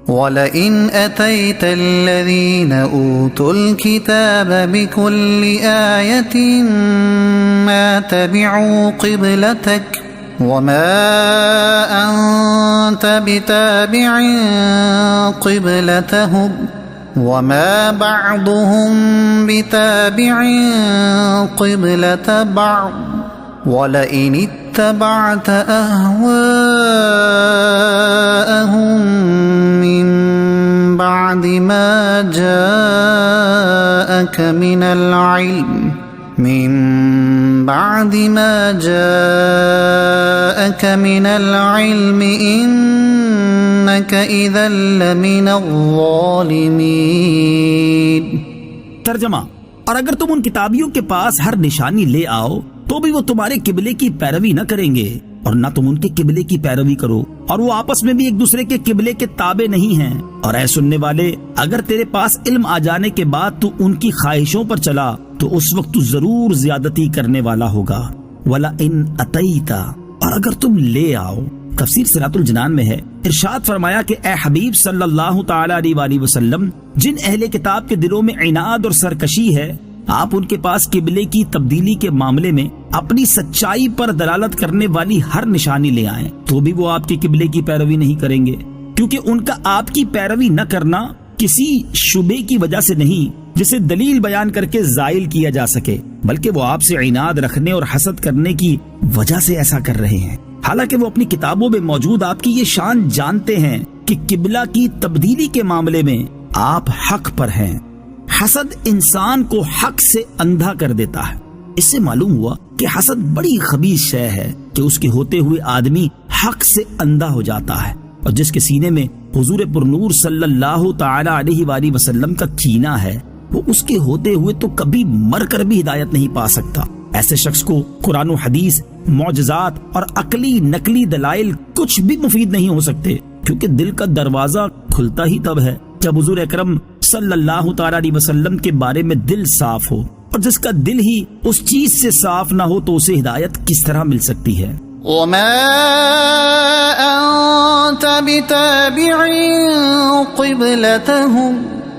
وَلَئِنْ أَتَيْتَ الَّذِينَ أُوتُوا الْكِتَابَ بِكُلِّ آيَةٍ مَا تَبِعُوا قِبْلَتَكَ وَمَا أَنْتَ بِتَابِعٍ قِبْلَتَهُمْ وَمَا بَعْضُهُمْ بِتَابِعٍ قِبْلَةَ بَعْضٍ وَلَئِنِ اتَّبَعْتَ أَهْوَاءَهُمْ مِنْ بَعْدِ مَا جَاءَكَ مِنَ الْعِلْمِ إِنَّكَ إِذًا لَمِنَ الظَّالِمِينَ۔ ترجمہ: اور اگر تم ان کتابیوں کے پاس ہر نشانی لے آؤ تو بھی وہ تمہارے قبلے کی پیروی نہ کریں گے، اور نہ تم ان کے قبلے کی پیروی کرو، اور وہ آپس میں بھی ایک دوسرے کے قبلے کے تابع نہیں ہیں۔ اور اے سننے والے، اگر تیرے پاس علم آ جانے کے بعد تو ان کی خواہشوں پر چلا تو اس وقت تو ضرور زیادتی کرنے والا ہوگا۔ وَلَئِنْ أَتَيْتَ، اور اگر تم لے آؤ۔ تفسیر صراط الجنان میں ہے، ارشاد فرمایا کہ اے حبیب صلی اللہ تعالی علیہ وآلہ وسلم، جن اہل کتاب کے دلوں میں عناد اور سرکشی ہے، آپ ان کے پاس قبلے کی تبدیلی کے معاملے میں اپنی سچائی پر دلالت کرنے والی ہر نشانی لے آئیں تو بھی وہ آپ کے قبلے کی پیروی نہیں کریں گے، کیونکہ ان کا آپ کی پیروی نہ کرنا کسی شبے کی وجہ سے نہیں جسے دلیل بیان کر کے زائل کیا جا سکے، بلکہ وہ آپ سے عناد رکھنے اور حسد کرنے کی وجہ سے ایسا کر رہے ہیں، حالانکہ وہ اپنی کتابوں میں موجود آپ کی یہ شان جانتے ہیں کہ قبلہ کی تبدیلی کے معاملے میں آپ حق پر ہیں۔ حسد انسان کو حق سے اندھا کر دیتا ہے۔ اس سے معلوم ہوا کہ حسد بڑی خبیث شے ہے کہ اس کے ہوتے ہوئے آدمی حق سے اندھا ہو جاتا ہے، اور جس کے سینے میں حضور پرنور صلی اللہ تعالی علیہ وآلہ وسلم کا کینہ ہے، وہ اس کے ہوتے ہوئے تو کبھی مر کر بھی ہدایت نہیں پا سکتا۔ ایسے شخص کو قرآن و حدیث، معجزات اور عقلی نقلی دلائل کچھ بھی مفید نہیں ہو سکتے، کیونکہ دل کا دروازہ کھلتا ہی تب ہے جب حضور اکرم صلی اللہ تعالی علیہ وسلم کے بارے میں دل صاف ہو، اور جس کا دل ہی اس چیز سے صاف نہ ہو تو اسے ہدایت کس طرح مل سکتی ہے؟ وَمَا أَنْتَ بِتَابِعٍ قِبْلَتَهُمْ،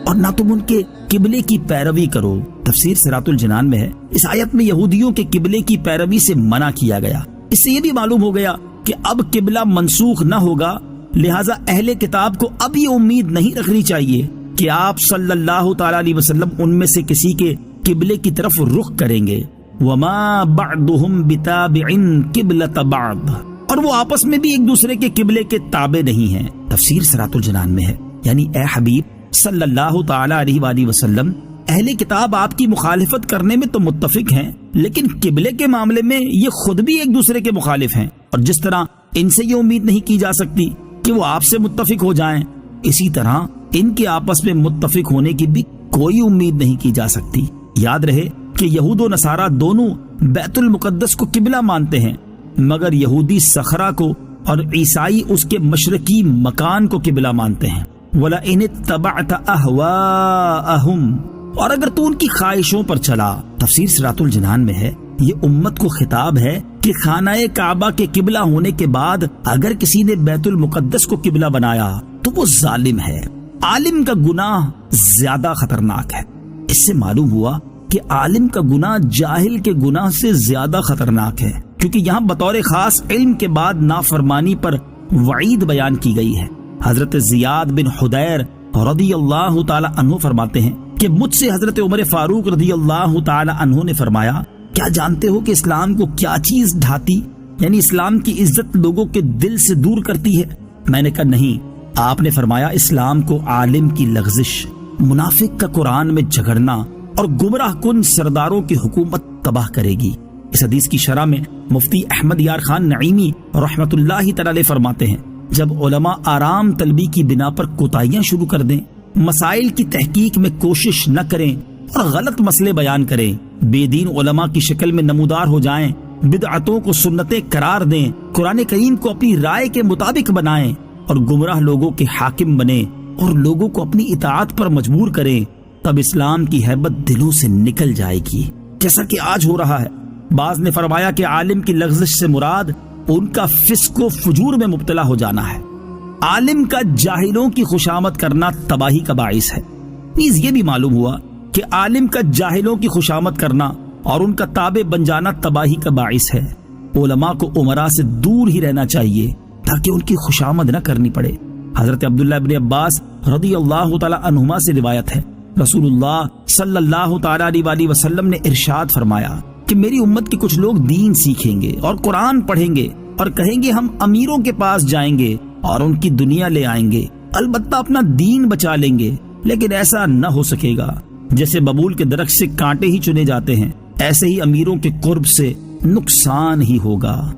اور نہ تم ان کے قبلے کی پیروی کرو۔ تفسیر صراط الجنان میں ہے، اس آیت میں یہودیوں کے قبلے کی پیروی سے منع کیا گیا۔ اس سے یہ بھی معلوم ہو گیا کہ اب قبلہ منسوخ نہ ہوگا، لہٰذا اہل کتاب کو اب یہ امید نہیں رکھنی چاہیے کہ آپ صلی اللہ تعالی علیہ وسلم ان میں سے کسی کے قبلے کی طرف رخ کریں گے۔ وَمَا بَعْضُهُمْ بِتَابِعٍ قِبْلَةَ بَعْضٍ، اور وہ آپس میں بھی ایک دوسرے کے قبلے کے تابع نہیں ہیں۔ تفسیر صراط الجنان میں ہے، یعنی اے حبیب صلی اللہ تعالی علیہ وآلہ وسلم، اہل کتاب آپ کی مخالفت کرنے میں تو متفق ہیں، لیکن قبلے کے معاملے میں یہ خود بھی ایک دوسرے کے مخالف ہیں، اور جس طرح ان سے یہ امید نہیں کی جا سکتی کہ وہ آپ سے متفق ہو جائیں، اسی طرح ان کے آپس میں متفق ہونے کی بھی کوئی امید نہیں کی جا سکتی۔ یاد رہے کہ یہود و نصارہ دونوں بیت المقدس کو قبلہ مانتے ہیں، مگر یہودی صخرہ کو اور عیسائی اس کے مشرقی مکان کو قبلہ مانتے ہیں۔ وَلَئِنِ اتَّبَعْتَ أَهْوَاءَهُمْ، اور اگر تو ان کی خواہشوں پر چلا۔ تفسیر صراط الجنان میں ہے، یہ امت کو خطاب ہے کہ خانہ کعبہ کے قبلہ ہونے کے بعد اگر کسی نے بیت المقدس کو قبلہ بنایا تو وہ ظالم ہے۔ عالم کا گناہ زیادہ خطرناک ہے۔ اس سے معلوم ہوا کہ عالم کا گناہ جاہل کے گناہ سے زیادہ خطرناک ہے، کیونکہ یہاں بطور خاص علم کے بعد نافرمانی پر وعید بیان کی گئی ہے۔ حضرت زیاد بن حدیر رضی اللہ تعالی عنہ فرماتے ہیں کہ مجھ سے حضرت عمر فاروق رضی اللہ تعالی عنہ نے فرمایا، کیا جانتے ہو کہ اسلام کو کیا چیز ڈھاتی، یعنی اسلام کی عزت لوگوں کے دل سے دور کرتی ہے؟ میں نے کہا نہیں۔ آپ نے فرمایا، اسلام کو عالم کی لغزش، منافق کا قرآن میں جھگڑنا اور گمراہ کن سرداروں کی حکومت تباہ کرے گی۔ اس حدیث کی شرح میں مفتی احمد یار خان نعیمی رحمت اللہ تعالی فرماتے ہیں، جب علماء آرام طلبی کی بنا پر کوتاہیاں شروع کر دیں، مسائل کی تحقیق میں کوشش نہ کریں اور غلط مسئلے بیان کریں، بے دین علماء کی شکل میں نمودار ہو جائیں، بدعتوں کو سنتیں قرار دیں، قرآن کریم کو اپنی رائے کے مطابق بنائیں اور گمراہ لوگوں کے حاکم بنیں اور لوگوں کو اپنی اطاعت پر مجبور کریں، تب اسلام کی ہیبت دلوں سے نکل جائے گی، جیسا کہ آج ہو رہا ہے۔ بعض نے فرمایا کہ عالم کی لغزش سے مراد ان کا فسق و فجور میں مبتلا ہو جانا ہے۔ عالم کا جاہلوں کی خوشامد کرنا تباہی کا باعث ہے۔ نیز یہ بھی معلوم ہوا کہ عالم کا جاہلوں کی خوشامد کرنا اور ان کا تابع بن جانا تباہی کا باعث ہے۔ علماء کو امراء سے دور ہی رہنا چاہیے تاکہ ان کی خوشامد نہ کرنی پڑے۔ حضرت عبداللہ ابن عباس رضی اللہ تعالی عنہما سے روایت ہے، رسول اللہ صلی اللہ تعالی علیہ وسلم نے ارشاد فرمایا کہ میری امت کے کچھ لوگ دین سیکھیں گے اور قرآن پڑھیں گے اور کہیں گے ہم امیروں کے پاس جائیں گے اور ان کی دنیا لے آئیں گے، البتہ اپنا دین بچا لیں گے، لیکن ایسا نہ ہو سکے گا۔ جیسے ببول کے درخت سے کانٹے ہی چنے جاتے ہیں، ایسے ہی امیروں کے قرب سے نقصان ہی ہوگا۔